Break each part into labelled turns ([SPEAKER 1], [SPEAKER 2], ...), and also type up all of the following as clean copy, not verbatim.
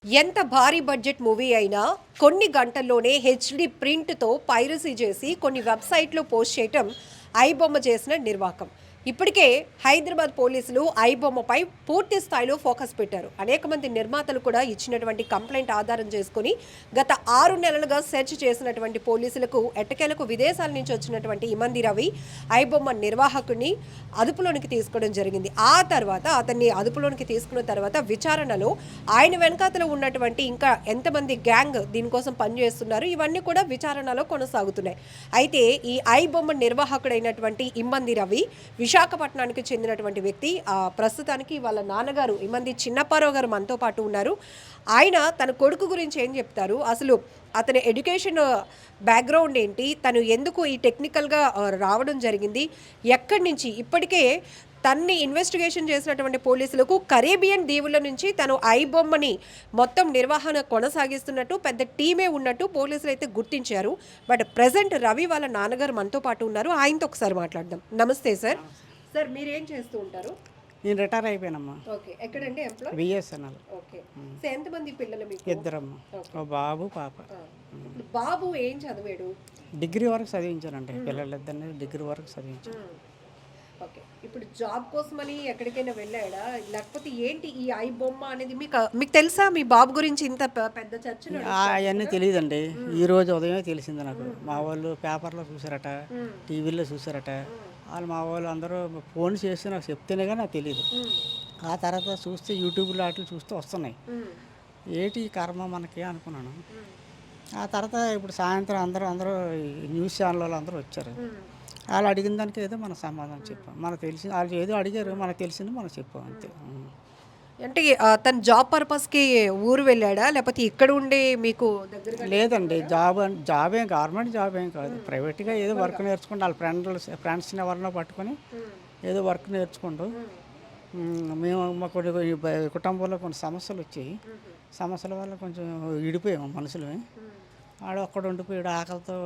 [SPEAKER 1] ఎంత భారీ budget movie అయినా కొన్ని గంటల్లోనే హెచ్డి ప్రింట్తో పైరసీ చేసి కొన్ని వెబ్సైట్లో పోస్ట్ చేయటం ఐబొమ్మ చేసిన నిర్వాకం. ఇప్పటికే హైదరాబాద్ పోలీసులు ఐబొమ్మపై పూర్తి స్థాయిలో ఫోకస్ పెట్టారు. అనేక మంది నిర్మాతలు కూడా ఇచ్చినటువంటి కంప్లైంట్ ఆధారం చేసుకుని గత 6 నెలలుగా సెర్చ్ చేసినటువంటి పోలీసులకు ఎట్టకేలకు విదేశాల నుంచి వచ్చినటువంటి ఇమంది రవి ఐబొమ్మ నిర్వాహకుడిని అదుపులోనికి తీసుకోవడం జరిగింది. ఆ తర్వాత అతన్ని అదుపులోనికి తీసుకున్న తర్వాత విచారణలో ఆయన వెనకాతలో ఉన్నటువంటి ఇంకా ఎంతమంది గ్యాంగ్ దీనికోసం పనిచేస్తున్నారు, ఇవన్నీ కూడా విచారణలో కొనసాగుతున్నాయి. అయితే ఈ ఐబొమ్మ నిర్వాహకుడైనటువంటి ఇమ్మంది రవి విశాఖపట్నానికి చెందినటువంటి వ్యక్తి. ప్రస్తుతానికి వాళ్ళ నాన్నగారు ఇమ్మంది చిన్నప్పారావు గారు మనతో పాటు ఉన్నారు. ఆయన తన కొడుకు గురించి ఏం చెప్తారు, అసలు అతని ఎడ్యుకేషన్ బ్యాక్గ్రౌండ్ ఏంటి, తను ఎందుకు ఈ టెక్నికల్గా రావడం జరిగింది, ఎక్కడి నుంచి, ఇప్పటికే తన్ని ఇన్వెస్టిగేషన్ చేసినటువంటి పోలీసులకు కరేబియన్ దీవుల నుంచి తను ఐబొమ్మని మొత్తం నిర్వహణ కొనసాగిస్తున్నట్టు పెద్ద టీమే ఉన్నట్టు పోలీసులు అయితే గుర్తించారు. బట్ ప్రజెంట్ రవి వాళ్ళ నాన్నగారు మనతో పాటు ఉన్నారు. ఆయనతో ఒకసారి మాట్లాడదాం. నమస్తే సార్. సార్ మీరేం చేస్తూ ఉంటారు?
[SPEAKER 2] నేను రిటైర్ అయిపోయానమ్మా.
[SPEAKER 1] ఓకే, ఎక్కడంటే ఎంప్లాయ్?
[SPEAKER 2] బిఎస్ఎన్ఎల్.
[SPEAKER 1] ఓకే. సో ఎంతమంది పిల్లలు మీకు?
[SPEAKER 2] ఇద్దరమ్మా, ఒక బాబు పాప.
[SPEAKER 1] బాబు ఏం చదివాడు?
[SPEAKER 2] డిగ్రీ వరకు చదివించానండి. పిల్లలిద్దరిని డిగ్రీ వరకు చదివించాను.
[SPEAKER 1] ఓకే, ఇప్పుడు జాబ్ కోసమని ఎక్కడికైనా వెళ్ళాడా, లేకపోతే ఏంటి ఈ ఐ బొమ్మ అనేది మీకు తెలుసా? మీ బాబు గురించి ఇంత పెద్ద చర్చ
[SPEAKER 2] అవన్నీ తెలియదండి. ఈ రోజు ఉదయమే తెలిసింది నాకు. మా వాళ్ళు పేపర్లో చూసారట, టీవీలో చూసారట. వాళ్ళు మా వాళ్ళు అందరూ ఫోన్ చేసి నాకు చెప్తేనే కానీ నాకు తెలియదు. ఆ తర్వాత చూస్తే యూట్యూబ్లో వాటిలో చూస్తే వస్తున్నాయి. ఏంటి కర్మ మనకి అనుకున్నాను. ఆ తర్వాత ఇప్పుడు సాయంత్రం అందరూ న్యూస్ ఛానల్ వాళ్ళు అందరూ వచ్చారు. వాళ్ళు అడిగిన దానికి ఏదో మన సమాధానం చెప్పాం. మనకు తెలిసింది, వాళ్ళు ఏదో అడిగారు, మనకు తెలిసింది మనం చెప్పాం అంతే.
[SPEAKER 1] అంటే తను జాబ్ పర్పస్కి ఊరు వెళ్ళాడా, లేకపోతే ఇక్కడ ఉండే మీకు దగ్గర?
[SPEAKER 2] లేదండి, జాబ్ ఏం గవర్నమెంట్ జాబ్ ఏం కాదు, ప్రైవేట్గా ఏదో వర్క్ నేర్చుకుంటూ వాళ్ళ ఫ్రెండ్స్ని ఎవరినో పట్టుకొని ఏదో వర్క్ నేర్చుకుంటూ. మేము మా కొన్ని కుటుంబంలో కొన్ని సమస్యలు వచ్చాయి. సమస్యల వల్ల కొంచెం విడిపోయాము మనుషులు. ఆడ ఒక్కడు ఉండిపోయాడు, ఆకలితో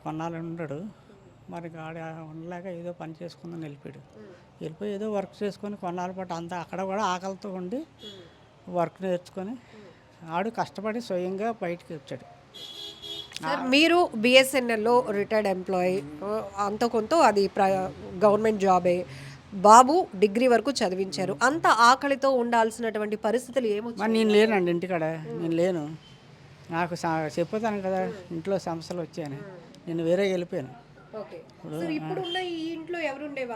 [SPEAKER 2] కొన్నాళ్ళు ఉన్నాడు. మరి ఆడ ఉండలేక ఏదో పని చేసుకుందని వెళ్ళిపోయి ఏదో వర్క్ చేసుకొని కొన్నాళ్ళ పాటు అంతా అక్కడ కూడా ఆకలితో ఉండి వర్క్ నేర్చుకొని ఆడు కష్టపడి స్వయంగా బయటికి వచ్చాడు.
[SPEAKER 1] మీరు బిఎస్ఎన్ఎల్లో రిటైర్డ్ ఎంప్లాయీ, అంత కొంత అది గవర్నమెంట్ జాబే. బాబు డిగ్రీ వరకు చదివించారు. అంత ఆకలితో ఉండాల్సినటువంటి పరిస్థితులు ఏమొచ్చాయి?
[SPEAKER 2] నేను లేనండి ఇంటికాడ, నేను లేను. నాకు చెప్పుతాను కదా ఇంట్లో సమస్యలు వచ్చాయని, నేను వేరే వెళ్ళిపోయాను.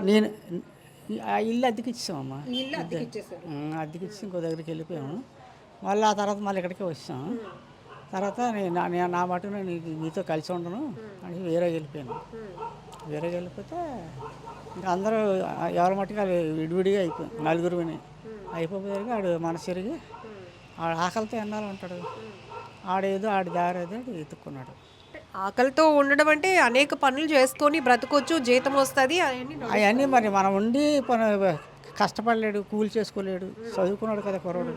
[SPEAKER 2] నేను ఆ ఇల్లు అద్దెకిచ్చామమ్మా. అద్దెకిచ్చి ఇంకో దగ్గరికి వెళ్ళిపోయాము. మళ్ళీ ఆ తర్వాత మళ్ళీ ఇక్కడికే వచ్చాము. తర్వాత నేను నా మటుకు నేను మీతో కలిసి ఉండను అని వేరే వెళ్ళిపోయాను. వేరే వెళ్ళిపోతే ఇంకా అందరూ ఎవరి మట్టుకు విడివిడిగా అయిపోయాం. నలుగురు అయిపోయేసరికి ఆడు మనసు తిరిగి ఆడు ఆకలితో ఎన్నాళ్ళు ఉంటాడు. ఆడేదో ఆడి దారి ఏదో ఎత్తుక్కున్నాడు.
[SPEAKER 1] ఆకలితో ఉండడం అంటే అనేక పనులు చేసుకొని బ్రతకొచ్చు, జీతం వస్తుంది,
[SPEAKER 2] అవన్నీ మరి మనం ఉండి కష్టపడలేడు, కూలి చేసుకోలేడు, చదువుకున్నాడు కదా కుర్రాడు.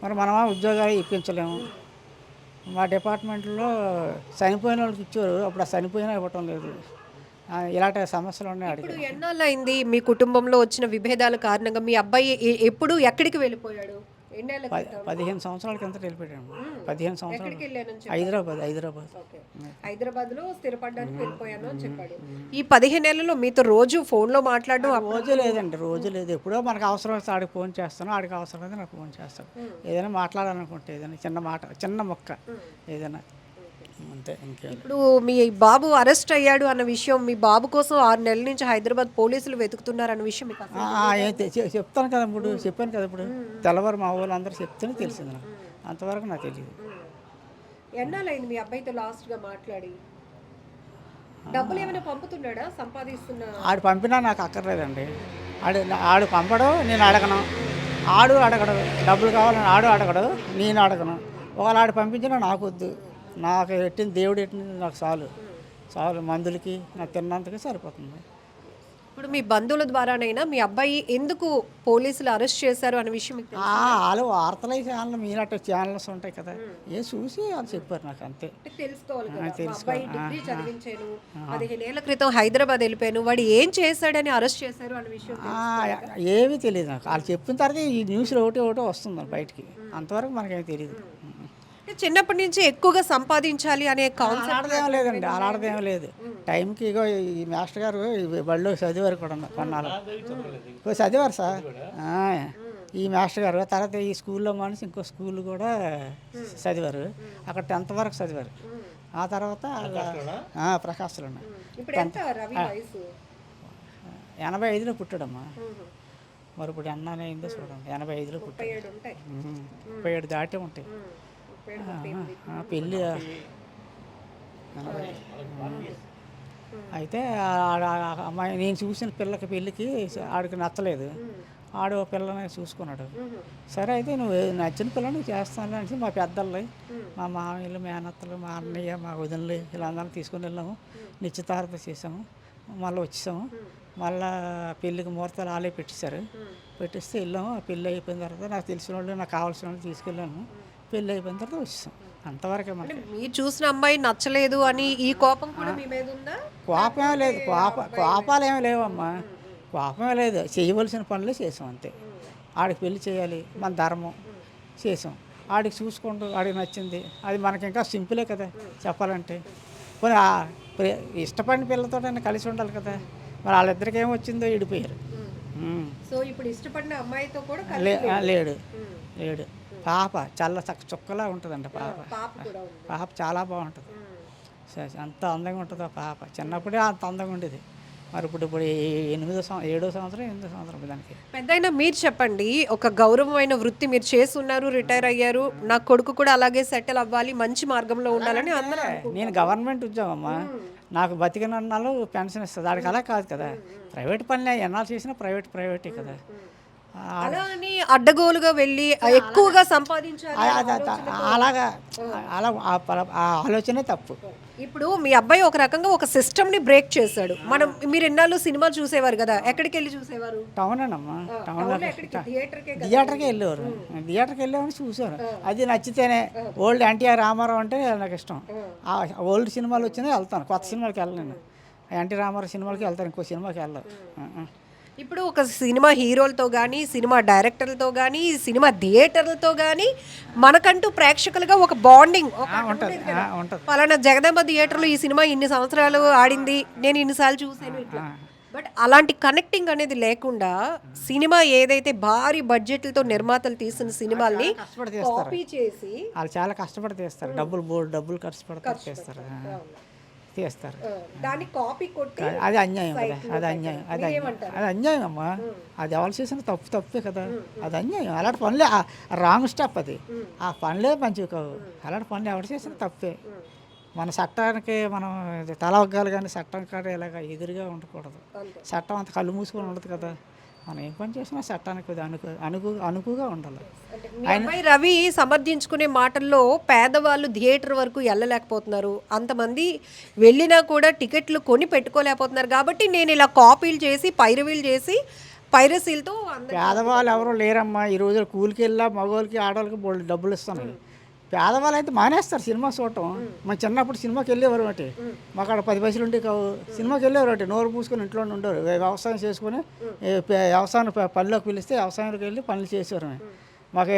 [SPEAKER 2] మరి మనమా ఉద్యోగాలు ఇప్పించలేము. మా డిపార్ట్మెంట్లో చనిపోయిన వాళ్ళకి ఇచ్చారు, అప్పుడు ఆ చనిపోయినా ఇవ్వటం లేదు. ఇలాంటి సమస్యలు ఉన్నాయి. అడిగి
[SPEAKER 1] ఎన్నాళ్ళు అయింది మీ కుటుంబంలో వచ్చిన విభేదాల కారణంగా మీ అబ్బాయి ఎప్పుడు ఎక్కడికి వెళ్ళిపోయాడు?
[SPEAKER 2] 15 సంవత్సరాల కింద వెళ్ళిపోయాడు. 15 సంవత్సరాలు
[SPEAKER 1] హైదరాబాద్లో స్థిరపడడానికి వెళ్ళిపోయాను అని చెప్పాడు. ఈ 15 నెలల్లో మీతో రోజు ఫోన్లో మాట్లాడడం?
[SPEAKER 2] రోజు లేదండి, రోజు లేదు. ఎప్పుడో మనకు అవసరం వస్తే ఆడికి ఫోన్ చేస్తాను, ఆడికి అవసరం అయితే నాకు ఫోన్ చేస్తాను. ఏదైనా మాట్లాడాలనుకుంటే ఏదైనా చిన్న మాట, చిన్న మొక్క ఏదైనా అంతే, ఇంకేం.
[SPEAKER 1] ఇప్పుడు మీ బాబు అరెస్ట్ అయ్యాడు అన్న విషయం, మీ బాబు కోసం 6 నెలల నుంచి హైదరాబాద్ పోలీసులు వెతుకుతున్నారు అన్న విషయం మీకు
[SPEAKER 2] చెప్తాను కదా, చెప్పాను కదా ఇప్పుడు తెల్లవారు మా ఊళ్ళు అందరూ చెప్తేనే తెలిసింది నాకు. అంతవరకు నాకు తెలియదు.
[SPEAKER 1] ఎన్నాళ్ళైంది మీ అబ్బాయితో లాస్ట్గా మాట్లాడి? డబ్బులు ఏమైనా పంపుతున్నాడా, సంపాదిస్తున్నా?
[SPEAKER 2] ఆడు పంపినా నాకు అక్కర్లేదండి. ఆడు పంపడు, నేను అడగను. ఆడు అడగడు, డబ్బులు కావాలని ఆడు అడగడు, నేను అడగను. ఒకవేళ ఆడు పంపించినా నాకు వద్దు. నాకు పెట్టింది దేవుడు పెట్టింది నాకు చాలు. మందులకి నాకు తిన్నంతగా సరిపోతుంది.
[SPEAKER 1] ఇప్పుడు మీ బంధువుల ద్వారానైనా మీ అబ్బాయి ఎందుకు పోలీసులు అరెస్ట్ చేశారు అనే విషయం మీకు తెలుసా?
[SPEAKER 2] వాళ్ళు వార్తలు ఛానల్ మీనట్టు ఛానల్స్ ఉంటాయి కదా, ఏ చూసి వాళ్ళు చెప్పారు నాకు అంతే.
[SPEAKER 1] అంటే తెలుసుకోవాలి కదా. మా
[SPEAKER 2] తెలుసుకోవాలి.
[SPEAKER 1] అబ్బాయి డిగ్రీ చదివించాను, 15 ఏళ్ల క్రితం హైదరాబాద్ వెళ్ళిపోయాను, వాడు ఏం చేశాడని అరెస్ట్ చేశారు అనే విషయం
[SPEAKER 2] ఏమీ తెలియదు నాకు. వాళ్ళు చెప్పిన తర్వాత ఈ న్యూస్లో ఒకటి వస్తుంది బయటికి, అంతవరకు మనకేమీ తెలియదు.
[SPEAKER 1] అంటే చిన్నప్పటి నుంచి ఎక్కువగా సంపాదించాలి అనే కాన్సెప్ట్
[SPEAKER 2] అలాడదేం లేదండి, అలాడదేం లేదు. టైంకి ఇగో ఈ మాస్టర్ గారు ఈ బడిలో చదివారు కూడా కొన్నాళ్ళు చదివారు సార్. ఈ మాస్టర్ గారు తర్వాత ఈ స్కూల్లో మనిషి ఇంకో స్కూల్ కూడా చదివారు, అక్కడ 10th వరకు చదివారు. ఆ తర్వాత ప్రకాశ్లో
[SPEAKER 1] ఇప్పుడు ఎంత రవి వయసు?
[SPEAKER 2] 85లో పుట్టాడమ్మా. మరి ఇప్పుడు ఎన్నానే అయిందో చూడండి, 85లో పుట్టాడు.
[SPEAKER 1] 37 ఉంటాయి.
[SPEAKER 2] 37 దాటే ఉంటాయి. పెళ్ళి అయితే అమ్మాయి నేను చూసిన పిల్లకి పెళ్ళికి ఆడికి నచ్చలేదు, ఆడు పిల్లని చూసుకున్నాడు. సరే అయితే నువ్వు నచ్చిన పిల్లని చేస్తాను అనేసి మా పెద్దల్ని, మా మామయ్యలు, మేనత్తలు, మా అన్నయ్య, మా వదినలు వీళ్ళందరినీ తీసుకుని వెళ్ళాము. నిశ్చితార్థం చేసాము, మళ్ళీ వచ్చేసాము. మళ్ళీ పెళ్ళికి ముహూర్తాలు వాళ్ళే పెట్టేశారు. పెట్టిస్తే వెళ్ళాము. ఆ పెళ్ళి అయిపోయిన తర్వాత నాకు తెలిసిన వాళ్ళు, నాకు కావాల్సిన వాళ్ళు తీసుకెళ్ళాను. పెళ్ళి అయిపోయిన తర్వాత వచ్చేసాం. అంతవరకే మనకి.
[SPEAKER 1] మీరు చూసిన అమ్మాయి నచ్చలేదు అని ఈ కోపం కూడా మీ మీద ఉందా?
[SPEAKER 2] కోపమే లేదు, కోపాలు ఏమీ లేవమ్మా, కోపమే లేదు. చేయవలసిన పనులే చేసాం అంతే. ఆడికి పెళ్లి చేయాలి, మన ధర్మం చేసాం. ఆడికి చూసుకుంటూ ఆడికి నచ్చింది, అది మనకి ఇంకా సింపులే కదా చెప్పాలంటే. పోనీ ఇష్టపడిన పిల్లతో కలిసి ఉండాలి కదా. మరి వాళ్ళిద్దరికి ఏమొచ్చిందో విడిపోయారు.
[SPEAKER 1] సో ఇప్పుడు ఇష్టపడిన అమ్మాయితో కూడా
[SPEAKER 2] లేడు లేడు. పాప చాలా చుక్కలా ఉంటుందండి. పాప చాలా బాగుంటుంది, అంత అందంగా ఉంటుంది ఆ పాప. చిన్నప్పుడే అంత అందంగా ఉండేది. మరి ఇప్పుడు 7వ సంవత్సరం దానికి.
[SPEAKER 1] పెద్దయినా మీరు చెప్పండి, ఒక గౌరవమైన వృత్తి మీరు చేస్తున్నారు, రిటైర్ అయ్యారు, నా కొడుకు కూడా అలాగే సెటిల్ అవ్వాలి, మంచి మార్గంలో ఉండాలని అందరూ.
[SPEAKER 2] నేను గవర్నమెంట్ ఉద్యోగం అమ్మా, నాకు బతికినన్నాళ్ళు పెన్షన్ ఇస్తుంది. దానికి అలా కాదు కదా, ప్రైవేట్ పనులే ఎన్నాళ్ళు చేసినా ప్రైవేటే కదా.
[SPEAKER 1] అలా అని అడ్డగోలుగా వెళ్ళి ఎక్కువగా సంపాదించాలి
[SPEAKER 2] అలాగా అలా ఆ ఆలోచనే తప్పు.
[SPEAKER 1] ఇప్పుడు మీ అబ్బాయి ఒక రకంగా ఒక సిస్టమ్ ని బ్రేక్ చేశాడు. మీరు ఎన్నాళ్ళు సినిమా చూసేవారు కదా, ఎక్కడికి వెళ్ళి చూసేవారు?
[SPEAKER 2] టౌన్ అమ్మా, థియేటర్కి వెళ్ళేవారు. థియేటర్కి వెళ్ళేవారు, చూసారు. అది నచ్చితేనే. ఓల్డ్ ఎన్టీఆర్ రామారావు అంటే నాకు ఇష్టం. ఓల్డ్ సినిమాలు వచ్చినా వెళ్తాను, కొత్త సినిమాలకి వెళ్ళను. ఎన్టీ రామారావు సినిమాలకి వెళ్తాను, ఇంకో సినిమాకి వెళ్ళను.
[SPEAKER 1] ఇప్పుడు ఒక సినిమా హీరోలతో కానీ, సినిమా డైరెక్టర్లతో కానీ, సినిమా థియేటర్లతో కానీ మనకంటూ ప్రేక్షకులుగా ఒక బాండింగ్
[SPEAKER 2] ఉంటుంది.
[SPEAKER 1] పలానా జగదాంబ థియేటర్లో ఈ సినిమా ఇన్ని సంవత్సరాలు ఆడింది, నేను ఇన్నిసార్లు చూసాను. బట్ అలాంటి కనెక్టింగ్ అనేది లేకుండా సినిమా ఏదైతే భారీ బడ్జెట్లతో నిర్మాతలు తీసిన సినిమాల్ని కాపీ చేసి
[SPEAKER 2] వాళ్ళు చాలా కష్టపడి తీస్తారు, డబ్బులు ఖర్చు పెడతారు, తీస్తారు.
[SPEAKER 1] దాన్ని కాపీ కొట్టి
[SPEAKER 2] అది అన్యాయం కదా, అది అన్యాయం అమ్మా. అది ఎవరు చేసిన తప్పే కదా, అది అన్యాయం. అలాంటి పనులే రాంగ్ స్టెప్, అది ఆ పనులే మంచివి కావు. అలాంటి పనులు ఎవరు చేసిన తప్పే. మన చట్టానికి మనం తల ఒగ్గాలి, కానీ చట్టం కాడ ఇలాగ ఎదురుగా ఉండకూడదు. చట్టం అంత కళ్ళు మూసుకొని ఉండదు కదా. మనం ఏం పని చేసినా చట్టానికి అనుకుగా ఉండాలి.
[SPEAKER 1] అమ్మాయి రవి సమర్థించుకునే మాటల్లో పేదవాళ్ళు థియేటర్ వరకు వెళ్ళలేకపోతున్నారు, అంతమంది వెళ్ళినా కూడా టికెట్లు కొని పెట్టుకోలేకపోతున్నారు, కాబట్టి నేను ఇలా కాపీలు చేసి పైరసీలతో.
[SPEAKER 2] పేదవాళ్ళు ఎవరు లేరమ్మా ఈ రోజు. కూలికి వెళ్ళా మగవాళ్ళకి ఆడవాళ్ళకి డబ్బులు ఇస్తున్నాయి. పేదవాళ్ళు అయితే మానేస్తారు సినిమా చూడటం. మా చిన్నప్పుడు సినిమాకి వెళ్ళేవారు అంటే, మాకు అక్కడ 10 పైసలు ఉంటే కావు. సినిమాకి వెళ్ళేవారు అంటే నోరు పూసుకొని ఇంట్లోనే ఉండేవారు. వ్యవసాయం చేసుకొని వ్యవసాయం పనిలోకి పిలిస్తే వ్యవసాయంలోకి వెళ్ళి పనులు చేసేవారు. మాకు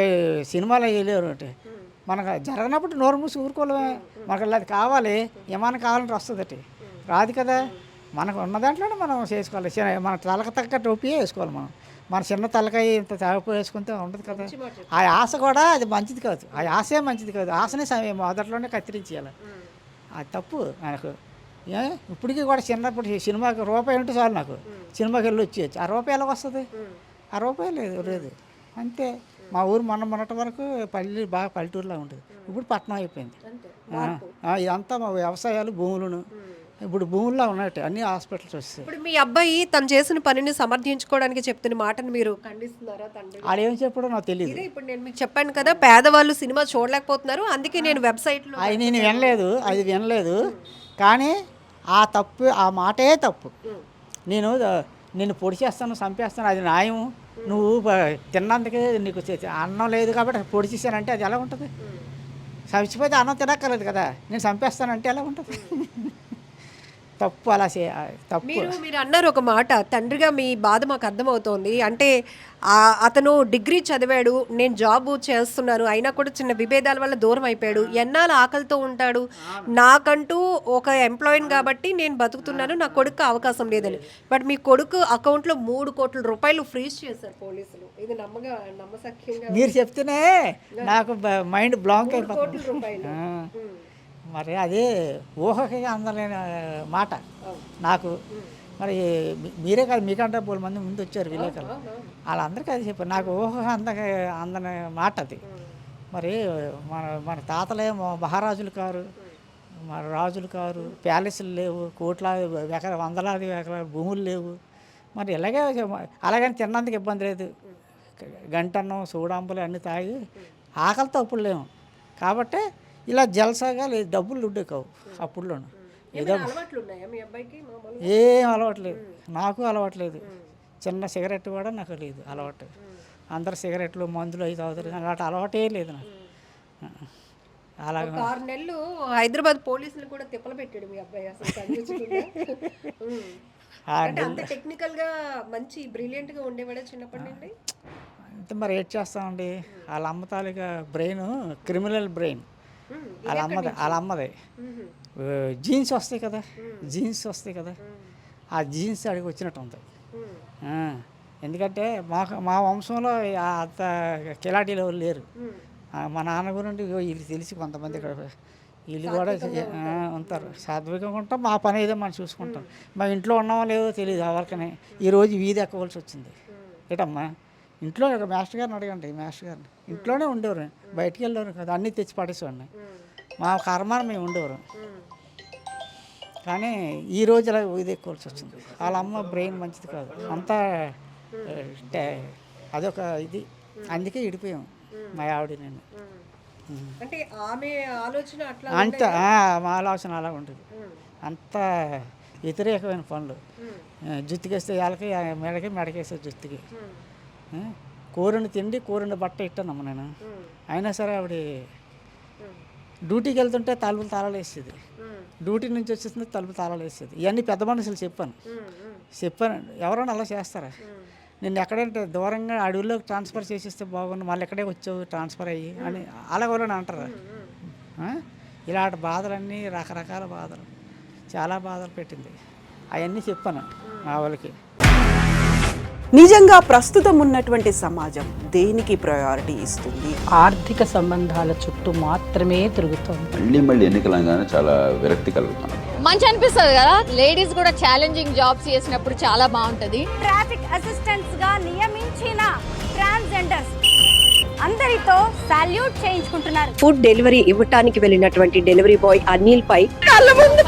[SPEAKER 2] సినిమాలో వెళ్ళేవారు అంటే, మనకు జరగనప్పుడు నోరు మూసి ఊరుకోలేమే. మనకు అది కావాలి, ఏమైనా కావాలంటే వస్తుంది, రాదు కదా. మనకు ఉన్న దాంట్లోనే మనం చేసుకోవాలి. మన తలకు తగ్గ టోపీయే వేసుకోవాలి. మన చిన్న తలకాయ ఇంత తేప వేసుకుంటే ఉండదు కదా. ఆ ఆశ కూడా అది మంచిది కాదు, ఆ ఆశే మంచిది కాదు. ఆశనే మొదట్లోనే కత్తిరించేయాలి, అది తప్పు మనకు. ఇప్పటికీ కూడా చిన్నప్పుడు సినిమాకి రూపాయి ఉంటే చాలు, నాకు సినిమాకి వెళ్ళి వచ్చేయచ్చు. ఆ రూపాయి ఎలా వస్తుంది? ఆ రూపాయి లేదు అంతే. మా ఊరు మొన్నటి వరకు బాగా పల్లెటూరులో ఉండేది, ఇప్పుడు పట్టణం అయిపోయింది. ఇదంతా మా వ్యవసాయాలు, భూములను. ఇప్పుడు భూముల్లో ఉన్నట్టు అన్ని హాస్పిటల్స్ వస్తాయి.
[SPEAKER 1] ఇప్పుడు మీ అబ్బాయి తను చేసిన పనిని సమర్థించుకోవడానికి చెప్తున్న మాటను మీరు ఖండిస్తున్నారా? తండ్రి
[SPEAKER 2] అది ఏం చెప్పడో నాకు తెలియదు.
[SPEAKER 1] ఇప్పుడు నేను మీకు చెప్పాను కదా, పేదవాళ్ళు సినిమా చూడలేకపోతున్నారు, అందుకే నేను వెబ్సైట్లో
[SPEAKER 2] అది నేను వినలేదు. కానీ ఆ మాటే తప్పు. నేను నిన్ను పొడి చేస్తాను చంపేస్తాను అది న్యాయం. నువ్వు తిన్నందుకే నీకు అన్నం లేదు కాబట్టి పొడి చేశానంటే అది ఎలా ఉంటుంది? చచ్చిపోతే అన్నం తినక్కర్లేదు కదా, నేను చంపేస్తానంటే ఎలా ఉంటుంది? తప్పు అలా తప్పు.
[SPEAKER 1] మీరు అన్నారు ఒక మాట, తండ్రిగా మీ బాధ మాకు అర్థమవుతోంది. అంటే అతను డిగ్రీ చదివాడు, నేను జాబ్ చేస్తున్నాను, అయినా కూడా చిన్న విభేదాల వల్ల దూరం అయిపోయాడు. ఎన్నాళ్ళు ఆకలితో ఉంటాడు, నాకంటూ ఒక ఎంప్లాయీని కాబట్టి నేను బతుకుతున్నాను, నా కొడుకు అవకాశం లేదని. బట్ మీ కొడుకు అకౌంట్లో 3 కోట్ల రూపాయలు ఫ్రీజ్ చేశారు పోలీసులు. ఇది నమ్మసక్యంగా
[SPEAKER 2] మీరు చెప్తేనే నాకు మైండ్ బ్లాంక్
[SPEAKER 1] 3 కోట్ల
[SPEAKER 2] అయిపోతుంది.
[SPEAKER 1] రూపాయలు.
[SPEAKER 2] మరి అదే ఊహకి అందలేని మాట నాకు. మరి మీరే కాదు, మీకంటే 3 మంది ముందు వచ్చారు విలేకరులు, వాళ్ళందరికీ అది చెప్పారు. నాకు ఊహ అందని మాట అది. మరి మన తాతలే మహారాజులు కారు, మన రాజులు కారు, ప్యాలెస్లు లేవు, కోట్లాది వందలాది ఎకరాల భూములు లేవు. మరి అలాగని తిన్నందుకు ఇబ్బంది లేదు. గంటన్నం సూడాంబులు అన్నీ తాగి ఆకలితో అప్పుడు లేము కాబట్టి ఇలా జలసాగా లేదు, డబ్బులు దుడ్డు కావు అప్పుడులోను. ఏదో ఏం అలవాట్లేదు, నాకు అలవాట్లేదు. చిన్న సిగరెట్ కూడా నాకు లేదు అలవాటు. అందరు సిగరెట్లు మందులు అవి తాగుతారు, అలాంటి అలవాటే లేదు నాకు.
[SPEAKER 1] అలాగే 6 నెలలు హైదరాబాద్ పోలీసులు కూడా తిప్పలు పెట్టాడు మీ అబ్బాయి. అసలు అంత టెక్నికల్ గా మంచి బ్రిలియంట్ గా ఉండేవాడే చిన్నప్పటి నుండి.
[SPEAKER 2] అంటే మరి ఏం చేస్తామండి, వాళ్ళ అమ్మ తాలూకా బ్రెయిన్ క్రిమినల్ బ్రెయిన్. వాళ్ళ అమ్మది జీన్స్ వస్తాయి కదా, ఆ జీన్స్ అడిగి వచ్చినట్టు ఉంది. ఎందుకంటే మా వంశంలో అంత కిలాటీలు ఎవరు లేరు. మా నాన్న గురించి వీళ్ళు తెలిసి కొంతమంది ఇక్కడ వీళ్ళు కూడా ఉంటారు. సాత్వికంగా ఉంటాం, మా పని ఏదో మనం చూసుకుంటాం. మా ఇంట్లో ఉన్నామో లేదో తెలియదు ఎవరికనే. ఈరోజు వీధి ఎక్కవలసి వచ్చింది. ఏటమ్మా ఇంట్లో మాస్టర్ గారిని అడగండి, మాస్టర్ గారిని. ఇంట్లోనే ఉండేవారు, బయటికి వెళ్ళేవారు కదా, అన్నీ తెచ్చి పడేసేవాడిని. మా కర్మాన్ని మేము ఉండేవారు. కానీ ఈరోజు ఇలా వీధి ఎక్కవలసి వచ్చింది. వాళ్ళ అమ్మ బ్రెయిన్ మంచిది కాదు, అంతా అదొక ఇది. అందుకే విడిపోయాం మా ఆవిడ నేను.
[SPEAKER 1] అంటే ఆమె ఆలోచన అట్లా
[SPEAKER 2] అంత మా ఆలోచన అలా ఉంటుంది. అంత వ్యతిరేకమైన పనులు. జుత్తుకేస్తే వాళ్ళకి మెడకేస్తే జుత్తుకి. కూరని తిండి కూరని బట్ట ఇట్టానమ్మ నేను. అయినా సరే ఆవిడ డ్యూటీకి వెళ్తుంటే తలుపులు తాళాలు వేసేది, డ్యూటీ నుంచి వచ్చేసింది తలుపులు తాళాలు వేసేది. ఇవన్నీ పెద్ద మనుషులు చెప్పాను. ఎవరైనా అలా చేస్తారా? నేను ఎక్కడంటే దూరంగా అడవుల్లోకి ట్రాన్స్ఫర్ చేసేస్తే బాగుండు, మళ్ళీ ఎక్కడే వచ్చావు ట్రాన్స్ఫర్ అయ్యి అని అలా ఎవరైనా అంటారా? ఇలాంటి బాధలన్నీ రకరకాల బాధలు, చాలా బాధలు పెట్టింది. అవన్నీ చెప్పాను మా వాళ్ళకి.
[SPEAKER 3] నిజంగా ప్రస్తుతం ఉన్నటువంటి సమాజం దేనికి ప్రయారిటీ ఇస్తుంది?
[SPEAKER 4] ఆర్థిక సంబంధాల చుట్టూ మాత్రమే తిరుగుతుంది.
[SPEAKER 5] మళ్ళీ ఎన్నికలంగానే చాలా విరక్తి కలుగుతుంది.
[SPEAKER 6] మంచి అనిపిస్తుంది కదా, లేడీస్ కూడా ఛాలెంజింగ్ జాబ్స్ చేసినప్పుడు చాలా బాగుంటది.
[SPEAKER 7] ట్రాఫిక్ అసిస్టెంట్స్ గా నియమించిన ట్రాన్స్జెండర్స్ అందరితో సాల్యూట్ చేయించుకుంటున్నారు.
[SPEAKER 1] ఫుడ్ డెలివరీ ఇవ్వటానికి వెళ్ళినటువంటి డెలివరీ బాయ్ అనిల్ పై కళ్ళ ముందు